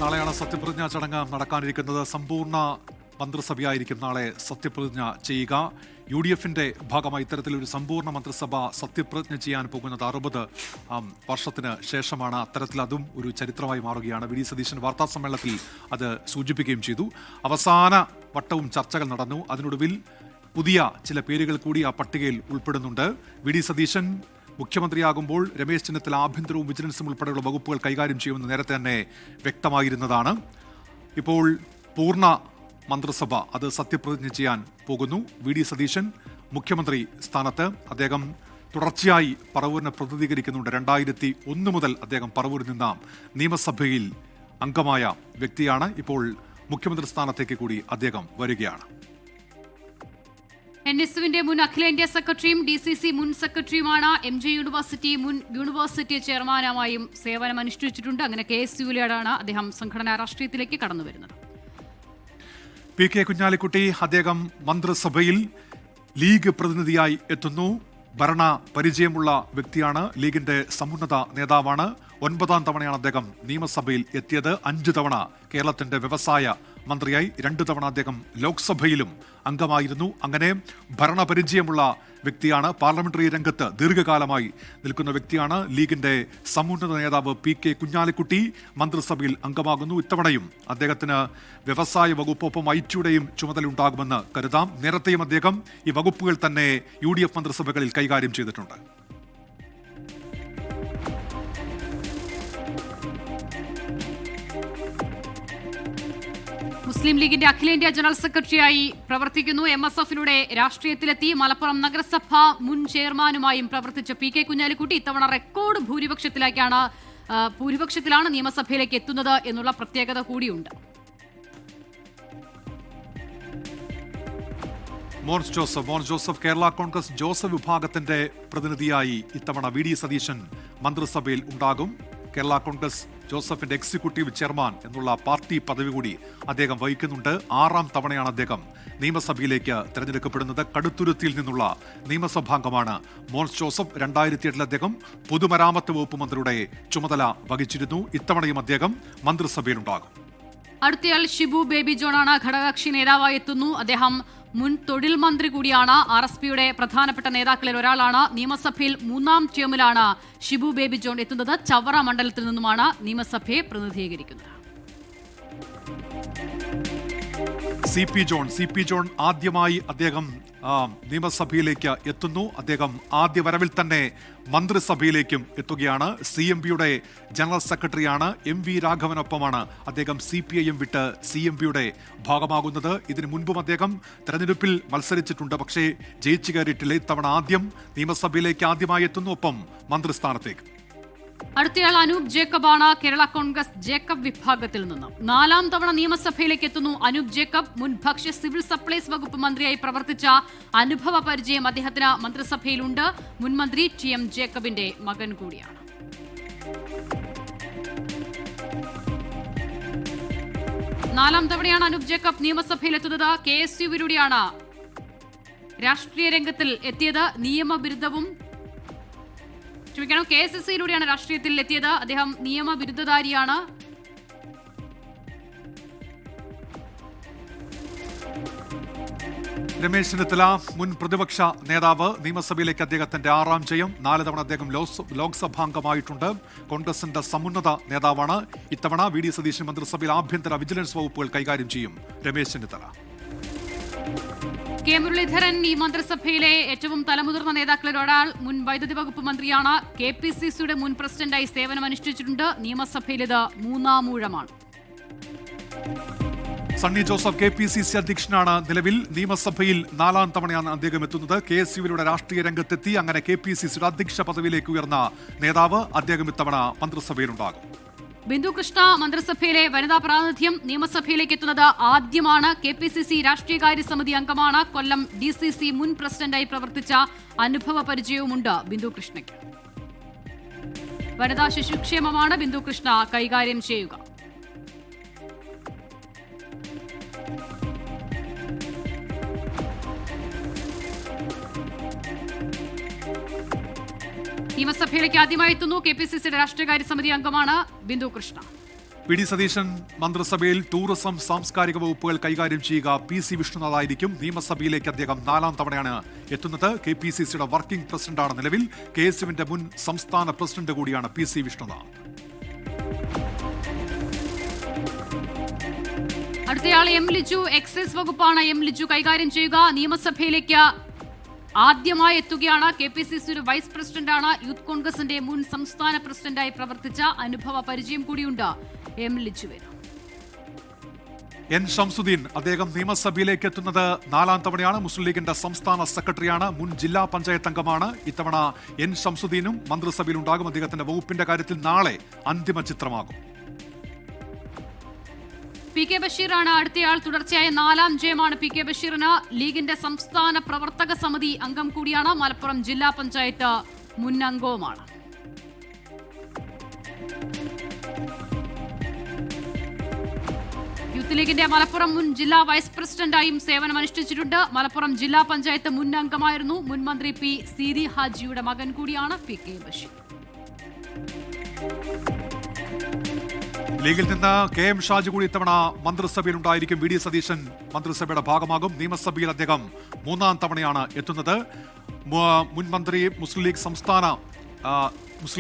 നാളെയാണ് സത്യപ്രതിജ്ഞാ ചടങ്ങ് നടക്കാനിരിക്കുന്നത്. സമ്പൂർണ്ണ മന്ത്രിസഭയായിരിക്കും നാളെ സത്യപ്രതിജ്ഞ ചെയ്യുക. UDFന്റെ ഭാഗമായി ഇത്തരത്തിലൊരു സമ്പൂർണ്ണ മന്ത്രിസഭ സത്യപ്രതിജ്ഞ ചെയ്യാൻ പോകുന്നത് 60 വർഷത്തിന് ശേഷമാണ്. അത്തരത്തിൽ അതും ഒരു ചരിത്രമായി മാറുകയാണ്. വി ഡി സതീശൻ വാർത്താസമ്മേളനത്തിൽ അത് സൂചിപ്പിക്കുകയും ചെയ്തു. അവസാന വട്ടവും ചർച്ചകൾ നടന്നു. അതിനൊടുവിൽ പുതിയ ചില പേരുകൾ കൂടി ആ പട്ടികയിൽ ഉൾപ്പെടുന്നുണ്ട്. വി ഡി സതീശൻ മുഖ്യമന്ത്രിയാകുമ്പോൾ രമേശ് ചെന്നിത്തല ആഭ്യന്തരവും വിജിലൻസും ഉൾപ്പെടെയുള്ള വകുപ്പുകൾ കൈകാര്യം ചെയ്യുമെന്ന് നേരത്തെ തന്നെ വ്യക്തമായിരുന്നതാണ്. ഇപ്പോൾ പൂർണ്ണ മന്ത്രിസഭ അത് സത്യപ്രതിജ്ഞ ചെയ്യാൻ പോകുന്നു. വി ഡി സതീശൻ മുഖ്യമന്ത്രി സ്ഥാനത്ത്. അദ്ദേഹം തുടർച്ചയായി പറവൂരിനെ പ്രതിനിധീകരിക്കുന്നുണ്ട്. 2001 മുതൽ അദ്ദേഹം പറവൂരിൽ നിന്ന നിയമസഭയിൽ അംഗമായ വ്യക്തിയാണ്. ഇപ്പോൾ മുഖ്യമന്ത്രി സ്ഥാനത്തേക്ക് കൂടി അദ്ദേഹം വരികയാണ്. NSUവിന്റെ മുൻ അഖിലേന്ത്യാ സെക്രട്ടറിയും DCC മുൻ സെക്രട്ടറിയുമാണ്. MJ യൂണിവേഴ്സിറ്റി മുൻ യൂണിവേഴ്സിറ്റി ചെയർമാനുമായും സേവനമനുഷ്ഠിച്ചിട്ടുണ്ട്. അങ്ങനെ KSUവിലാണ് അദ്ദേഹം സംഘടനാ രാഷ്ട്രീയത്തിലേക്ക് കടന്നു വരുന്നത്. PK കുഞ്ഞാലിക്കുട്ടി അദ്ദേഹം മന്ത്രിസഭയിൽ ലീഗ് പ്രതിനിധിയായി എത്തുന്നു. ഭരണ പരിചയമുള്ള വ്യക്തിയാണ്. ലീഗിന്റെ സമുന്നത നേതാവാണ്. 9ാം തവണയാണ് അദ്ദേഹം നിയമസഭയിൽ എത്തിയത്. 5 തവണ കേരളത്തിന്റെ വ്യവസായ മന്ത്രിയായി, 2 തവണ അദ്ദേഹം ലോക്സഭയിലും അംഗമായിരുന്നു. അങ്ങനെ ഭരണപരിചയമുള്ള വ്യക്തിയാണ്. പാർലമെന്ററി രംഗത്ത് ദീർഘകാലമായി നിൽക്കുന്ന വ്യക്തിയാണ്. ലീഗിന്റെ സമുന്നത നേതാവ് PK കുഞ്ഞാലിക്കുട്ടി മന്ത്രിസഭയിൽ അംഗമാകുന്നു. ഇത്തവണയും അദ്ദേഹത്തിന് വ്യവസായ വകുപ്പൊപ്പം IT-യുടെയും ചുമതലയുണ്ടാകുമെന്ന് കരുതാം. നേരത്തെയും അദ്ദേഹം ഈ വകുപ്പുകൾ തന്നെ UDF മന്ത്രിസഭകളിൽ കൈകാര്യം ചെയ്തിട്ടുണ്ട്. മുസ്ലിം ലീഗിന്റെ അഖിലേന്ത്യാ ജനറൽ സെക്രട്ടറിയായി പ്രവർത്തിക്കുന്നു. MSFിലൂടെ രാഷ്ട്രീയത്തിലെത്തി. മലപ്പുറം നഗരസഭ മുൻ ചെയർമാനുമായും പ്രവർത്തിച്ച PK കുഞ്ഞാലിക്കുട്ടി ഇത്തവണ റെക്കോർഡ് ഭൂരിപക്ഷത്തിലാണ് നിയമസഭയിലേക്ക് എത്തുന്നത് എന്നുള്ള പ്രത്യേകത കൂടിയുണ്ട്. മോൻസ് ജോസഫ് കേരള കോൺഗ്രസ് ജോസഫ് വിഭാഗത്തിന്റെ പ്രതിനിധിയായി ഇത്തവണ വി ഡി സതീശൻ മന്ത്രിസഭയിൽ ഉണ്ടാകും. കേരള കോൺഗ്രസ് ജോസഫിന്റെ എക്സിക്യൂട്ടീവ് ചെയർമാൻ എന്നുള്ള പാർട്ടി പദവി കൂടി അദ്ദേഹം വഹിക്കുന്നുണ്ട്. 6ാം തവണയാണ് അദ്ദേഹം നിയമസഭയിലേക്ക് തെരഞ്ഞെടുക്കപ്പെടുന്നത്. കടുത്തുരുത്തിയിൽ നിന്നുള്ള നിയമസഭാംഗമാണ് മോൻസ് ജോസഫ്. 2008 അദ്ദേഹം പൊതുമരാമത്ത് വകുപ്പ് മന്ത്രിയുടെ ചുമതല വഹിച്ചിരുന്നു. ഇത്തവണയും അദ്ദേഹം മന്ത്രിസഭയിലുണ്ടാകും. അടുത്തയാൾ ഷിബു ബേബി ജോണാണ്. ഘടകകക്ഷി നേതാവായി എത്തുന്നു. അദ്ദേഹം മുൻ തൊഴിൽ മന്ത്രി കൂടിയാണ്. RSPയുടെ പ്രധാനപ്പെട്ട നേതാക്കളിൽ ഒരാളാണ്. നിയമസഭയിൽ 3ാം ടേമിലാണ് ഷിബു ബേബി ജോൺ എത്തുന്നത്. ചവറ മണ്ഡലത്തിൽ നിന്നുമാണ് നിയമസഭയെ പ്രതിനിധീകരിക്കുന്നത്. സി പി ജോൺ ആദ്യമായി അദ്ദേഹം നിയമസഭയിലേക്ക് എത്തുന്നു. അദ്ദേഹം ആദ്യ വരവിൽ തന്നെ മന്ത്രിസഭയിലേക്കും എത്തുകയാണ്. CMPയുടെ ജനറൽ സെക്രട്ടറിയാണ്. MV രാഘവനൊപ്പമാണ് അദ്ദേഹം CPIM വിട്ട് CMPയുടെ ഭാഗമാകുന്നത്. ഇതിനു മുൻപും അദ്ദേഹം തെരഞ്ഞെടുപ്പിൽ മത്സരിച്ചിട്ടുണ്ട്. പക്ഷേ ജയിച്ചു കയറിയിട്ടില്ല. ഇത്തവണ ആദ്യം നിയമസഭയിലേക്ക് ആദ്യമായി എത്തുന്നു, ഒപ്പം മന്ത്രിസ്ഥാനത്തേക്ക്. അടുത്തയാൾ അനൂപ് ജേക്കബാണ്. കേരള കോൺഗ്രസ് ജേക്കബ് വിഭാഗത്തിൽ നിന്ന് 4ാം തവണ നിയമസഭയിലേക്ക് എത്തുന്നു അനൂപ് ജേക്കബ്. മുൻ ഭക്ഷ്യ സിവിൽ സപ്ലൈസ് വകുപ്പ് മന്ത്രിയായി പ്രവർത്തിച്ച അനുഭവ പരിചയം അദ്ദേഹത്തിന് മന്ത്രിസഭയിലുണ്ട്. മുൻ മന്ത്രി TM ജേക്കബിന്റെ മകൻ കൂടിയാണ്. നാലാം തവണയാണ് അനൂപ് ജേക്കബ് നിയമസഭയിലെത്തുന്നത്. KSUവിലൂടെയാണ് രാഷ്ട്രീയ രംഗത്തിൽ എത്തിയത്. നിയമബിരുദവും KSSയിലൂടെയാണ് രാഷ്ട്രീയത്തിൽ എത്തിയത്. അദ്ദേഹം നിയമബിരുദധാരിയാണ്. രമേശ് ചെന്നിത്തല മുൻ പ്രതിപക്ഷ നേതാവ്. നിയമസഭയിലേക്ക് അദ്ദേഹത്തിന്റെ 6ാം ജയം. 4 തവണ അദ്ദേഹം ലോക്സഭാംഗമായിട്ടുണ്ട്. കോൺഗ്രസിന്റെ സമുന്നത നേതാവാണ്. ഇത്തവണ വി ഡി സതീശൻ മന്ത്രിസഭയിൽ ആഭ്യന്തര വിജിലൻസ് വകുപ്പുകൾ കൈകാര്യം ചെയ്യും രമേശ് ചെന്നിത്തല. K മുരളീധരൻ ഈ മന്ത്രിസഭയിലെ ഏറ്റവും തലമുതിർന്ന നേതാക്കളിൽ ഒരാൾ. മുൻ വൈദ്യുതി വകുപ്പ് മന്ത്രിയാണ്. KPCCയുടെ മുൻ പ്രസിഡന്റായി സേവനമനുഷ്ഠിച്ചിട്ടുണ്ട്. നിയമസഭയിൽ ഇത് 3ാം ഊഴമാണ്. സണ്ണി ജോസഫ് KPCC അധ്യക്ഷനാണ്. നിലവിൽ നിയമസഭയിൽ 4ാം തവണയാണ് അദ്ദേഹം എത്തുന്നത്. KSUവിലൂടെ രാഷ്ട്രീയ രംഗത്തെത്തി. അങ്ങനെ KPCCയുടെ അധ്യക്ഷ പദവിയിലേക്ക് ഉയർന്ന നേതാവ്. അദ്ദേഹം ഇത്തവണ മന്ത്രിസഭയിലുണ്ടാകും. ബിന്ദു കൃഷ്ണ മന്ത്രിസഭയിലെ വനിതാ പ്രാതിനിധ്യം. നിയമസഭയിലേക്ക് എത്തുന്നത് ആദ്യമാണ്. KPCC രാഷ്ട്രീയകാര്യ സമിതി അംഗമാണ്. കൊല്ലം DCC മുൻ പ്രസിഡന്റായി പ്രവർത്തിച്ച അനുഭവ പരിചയവുമുണ്ട് ബിന്ദു കൃഷ്ണയ്ക്ക്. വനിതാ ശിശുക്ഷേമമാണ് ബിന്ദു കൃഷ്ണ കൈകാര്യം ചെയ്യുക. നിയമസഭയിലേക്ക് ആദ്യമായി എത്തുന്നു. KPCCയുടെ രാഷ്ട്രീയകാര്യ സമിതി അംഗമാണ് ബിന്ദു കൃഷ്ണ. പി ഡി സതീശൻ മന്ത്രിസഭയിൽ ടൂറിസം സാംസ്കാരിക വകുപ്പുകൾ കൈകാര്യം ചെയ്യുക PC വിഷ്ണുനാഥായിരിക്കും. നിയമസഭയിലേക്ക് അദ്ദേഹം 4ാം തവണയാണ് എത്തുന്നത്. KPCCയുടെ വർക്കിംഗ് പ്രസിഡന്റാണ് നിലവിൽ. KSUവിന്റെ മുൻ സംസ്ഥാന പ്രസിഡന്റ് കൂടിയാണ് PC വിഷ്ണുനാഥ്. അടുത്തയാൾ M ലിജു. എക്സൈസ് വകുപ്പാണ് M ലിജു കൈകാര്യം ചെയ്യുക. നിയമസഭയിലേക്ക് ആദ്യമായി എത്തുകയാണ്. KPCCയുടെ വൈസ് പ്രസിഡന്റാണ്. യൂത്ത് കോൺഗ്രസിന്റെ മുൻ സംസ്ഥാന പ്രസിഡന്റായി പ്രവർത്തിച്ച അനുഭവ പരിചയം കൂടിയുണ്ട് M ലിജുവിന്. N ഷംസുദ്ദീൻ അദ്ദേഹം നിയമസഭയിലേക്ക് എത്തുന്നത് 4ാം തവണയാണ്. മുസ്ലിം ലീഗിന്റെ സംസ്ഥാന സെക്രട്ടറിയാണ്. മുൻ ജില്ലാ പഞ്ചായത്ത് അംഗമാണ്. ഇത്തവണ N ഷംസുദ്ദീനും മന്ത്രിസഭയിൽ ഉണ്ടാകും. അദ്ദേഹത്തിന്റെ വകുപ്പിന്റെ കാര്യത്തിൽ നാളെ അന്തിമ ചിത്രമാകും. PK ബഷീറാണ് അടുത്തയാൾ. തുടർച്ചയായ 4ാം ജയമാണ് PK ബഷീറിന്. ലീഗിന്റെ സംസ്ഥാന പ്രവർത്തക സമിതി അംഗം കൂടിയാണ്. മലപ്പുറം ജില്ലാ പഞ്ചായത്ത് മുൻ അംഗവുമാണ്. യൂത്ത് ലീഗിന്റെ മലപ്പുറം മുൻ ജില്ലാ വൈസ് പ്രസിഡന്റായും സേവനമനുഷ്ഠിച്ചിട്ടുണ്ട്. മലപ്പുറം ജില്ലാ പഞ്ചായത്ത് മുൻ അംഗമായിരുന്നു. മുൻ മന്ത്രി P സീതി ഹാജിയുടെ മകൻ കൂടിയാണ് PK ബഷീർ. ലീഗിൽ നിന്ന് KM ഷാജി കൂടി ഇത്തവണ മന്ത്രിസഭയിൽ ഉണ്ടായിരിക്കും. VD സതീശൻ മന്ത്രിസഭയുടെ ഭാഗമാകും. നിയമസഭയിൽ അദ്ദേഹം 3ാം തവണയാണ് എത്തുന്നത്. മുൻ മന്ത്രി മുസ്ലിം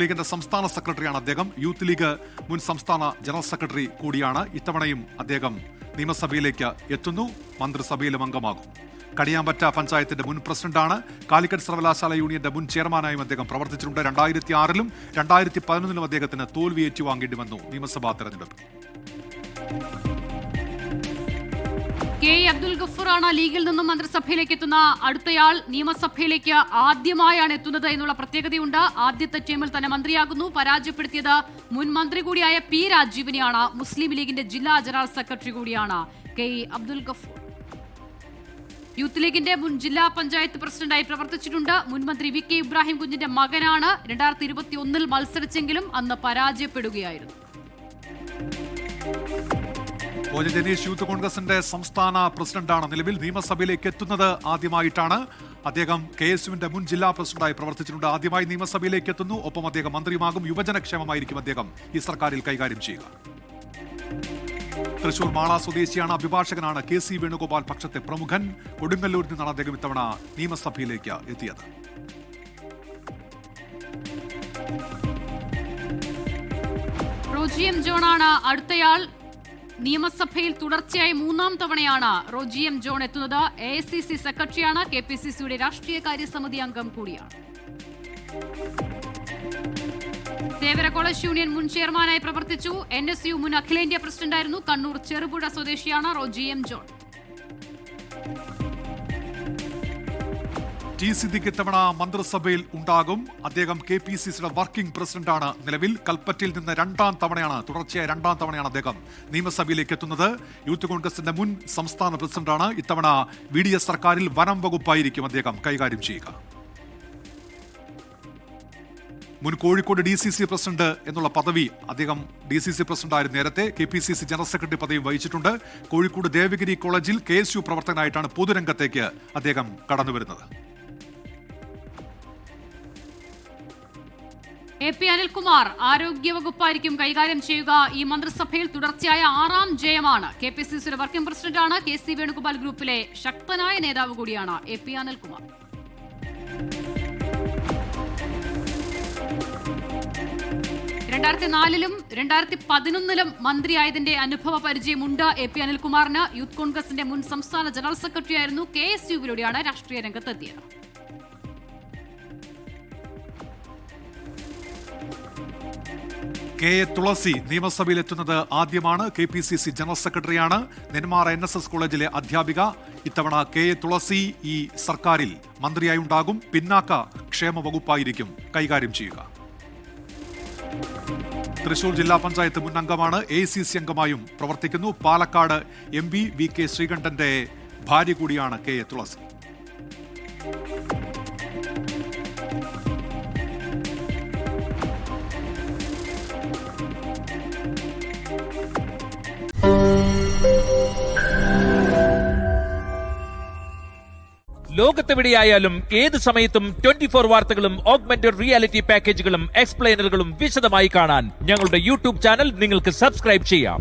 ലീഗിന്റെ സംസ്ഥാന സെക്രട്ടറിയാണ് അദ്ദേഹം. യൂത്ത് ലീഗ് മുൻ സംസ്ഥാന ജനറൽ സെക്രട്ടറി കൂടിയാണ്. ഇത്തവണയും അദ്ദേഹം നിയമസഭയിലേക്ക് എത്തുന്നു. മന്ത്രിസഭയിലും അംഗമാകും. കടിയാമ്പറ്റ പഞ്ചായത്തിന്റെ മുൻ പ്രസിഡന്റാണ്. കാലിക്കറ്റ് സർവകലാശാല യൂണിയന്റെ മുൻ ചെയർമാനായും അദ്ദേഹം പ്രവർത്തിച്ചിട്ടുണ്ട്. 2006-ലും 2011-ലും അദ്ദേഹത്തിന് തോൽവി ഏറ്റുവാങ്ങേണ്ടി വന്നു നിയമസഭാ തെരഞ്ഞെടുപ്പ്. K അബ്ദുൽ ഗഫൂറാണ് ലീഗിൽ നിന്നും മന്ത്രിസഭയിലേക്ക് എത്തുന്ന അടുത്തയാൾ. നിയമസഭയിലേക്ക് ആദ്യമായാണ് എത്തുന്നത് എന്നുള്ള പ്രത്യേകതയുണ്ട്. ആദ്യത്തെ ടീമിൽ തന്നെ മന്ത്രിയാകുന്നു. പരാജയപ്പെടുത്തിയത് മുൻ മന്ത്രി കൂടിയായ P രാജീവിനെയാണ്. മുസ്ലിം ലീഗിന്റെ ജില്ലാ ജനറൽ സെക്രട്ടറി കൂടിയാണ് K അബ്ദുൽ ഗഫൂർ. യൂത്ത് ലീഗിന്റെ മുൻ ജില്ലാ പഞ്ചായത്ത് പ്രസിഡന്റായി പ്രവർത്തിച്ചിട്ടുണ്ട്. മുൻ മന്ത്രി VK ഇബ്രാഹിം കുഞ്ഞിന്റെ മകനാണ്. 2021-ൽ മത്സരിച്ചെങ്കിലും അന്ന് പരാജയപ്പെടുകയായിരുന്നു. ജനീഷ് യൂത്ത് കോൺഗ്രസിന്റെ സംസ്ഥാന പ്രസിഡന്റാണ് നിലവിൽ. നിയമസഭയിലേക്ക് എത്തുന്നത് ആദ്യമായിട്ടാണ്. അദ്ദേഹം KSUവിന്റെ മുൻ ജില്ലാ പ്രസിഡന്റായി പ്രവർത്തിച്ചിട്ടുണ്ട്. ആദ്യമായി നിയമസഭയിലേക്ക് എത്തുന്നു. ഒപ്പം അദ്ദേഹം മന്ത്രിയുമാകും. യുവജനക്ഷേമമായിരിക്കും അദ്ദേഹം ഈ സർക്കാരിൽ കൈകാര്യം ചെയ്യുക. തൃശൂർ മാള സ്വദേശിയാണ്. അഭിഭാഷകനാണ്. KC വേണുഗോപാൽ പക്ഷത്തെ പ്രമുഖൻ. കൊടുങ്ങല്ലൂരിൽ നിന്നാണ് അദ്ദേഹം ഇത്തവണ നിയമസഭയിലേക്ക് എത്തിയത്. റോജി M ജോണാണ് അടുത്തയാൾ. നിയമസഭയിൽ തുടർച്ചയായി 3ാം തവണയാണ് റോജി M ജോൺ എത്തുന്നത്. AICC സെക്രട്ടറിയാണ്. KPCCയുടെ രാഷ്ട്രീയകാര്യ സമിതി അംഗം കൂടിയാണ്. തേവര കോളേജ് യൂണിയൻ മുൻ ചെയർമാനായി പ്രവർത്തിച്ചു. NSU മുൻ അഖിലേന്ത്യാ പ്രസിഡന്റായിരുന്നു. കണ്ണൂർ ചെറുപുഴ സ്വദേശിയാണ് Roji M John. T Siddique ഇത്തവണ മന്ത്രിസഭയിൽ ഉണ്ടാകും. അദ്ദേഹം KPCCയുടെ വർക്കിംഗ് പ്രസിഡന്റാണ് നിലവിൽ. കൽപ്പറ്റയിൽ നിന്ന് 2ാം തവണയാണ്, തുടർച്ചയായ 2ാം തവണയാണ് അദ്ദേഹം നിയമസഭയിലേക്ക് എത്തുന്നത്. യൂത്ത് കോൺഗ്രസിന്റെ മുൻ സംസ്ഥാന പ്രസിഡന്റാണ്. ഇത്തവണ VDS സർക്കാരിൽ വനം വകുപ്പായിരിക്കും അദ്ദേഹം കൈകാര്യം ചെയ്യുക. മുൻ കോഴിക്കോട് DCC പ്രസിഡന്റ് എന്നുള്ള പദവി അദ്ദേഹം DCC പ്രസിഡന്റായിരുന്നു നേരത്തെ. KPCC ജനറൽ സെക്രട്ടറി പദവി വഹിച്ചിട്ടുണ്ട്. കോഴിക്കോട് ദേവഗിരി കോളേജിൽ KSU പ്രവർത്തകനായിട്ടാണ് പൊതുരംഗത്തേക്ക് അദ്ദേഹം കടന്നുവരുന്നത്. AP അനിൽകുമാർ ആരോഗ്യവകുപ്പായിരിക്കും കൈകാര്യം ചെയ്യുക. ഈ മന്ത്രിസഭയിൽ തുടർച്ചയായ 6ാം ജയമാണ്. KPCCയുടെ വർക്കിംഗ് പ്രസിഡന്റാണ്. KC വേണുഗോപാൽ ഗ്രൂപ്പിലെ ശക്തനായ നേതാവ് കൂടിയാണ് AP അനിൽകുമാർ. 2004-ലും 2011-ലും മന്ത്രിയായതിന്റെ അനുഭവ പരിചയമുണ്ട് AP അനിൽകുമാറിന്. യൂത്ത് കോൺഗ്രസിന്റെ മുൻ സംസ്ഥാന ജനറൽ സെക്രട്ടറിയായിരുന്നു. KSUവിലൂടെയാണ് രാഷ്ട്രീയ രംഗത്തെത്തിയത്. K തുളസി നിയമസഭയിൽ എത്തുന്നത് ആദ്യമാണ്. KPCC ജനറൽ സെക്രട്ടറിയാണ്. നെന്മാറ NSS കോളേജിലെ അധ്യാപിക. ഇത്തവണ K തുളസി ഈ സർക്കാരിൽ മന്ത്രിയായി ഉണ്ടാകും. പിന്നാക്ക ക്ഷേമ വകുപ്പായിരിക്കും കൈകാര്യം ചെയ്യുക. തൃശൂർ ജില്ലാ പഞ്ചായത്ത് മുൻ അംഗമാണ്. AICC അംഗമായും പ്രവർത്തിക്കുന്നു. പാലക്കാട് MP VK ശ്രീകണ്ഠന്റെ ഭാര്യ കൂടിയാണ് K തുളസി. ലോകത്തെവിടെയായാലും ഏത് സമയത്തും 24 വാർത്തകളും ഓഗ്മെന്റഡ് റിയാലിറ്റി പാക്കേജുകളും എക്സ്പ്ലെയിനറുകളും വിശദമായി കാണാൻ ഞങ്ങളുടെ യൂട്യൂബ് ചാനൽ നിങ്ങൾക്ക് സബ്സ്ക്രൈബ് ചെയ്യാം.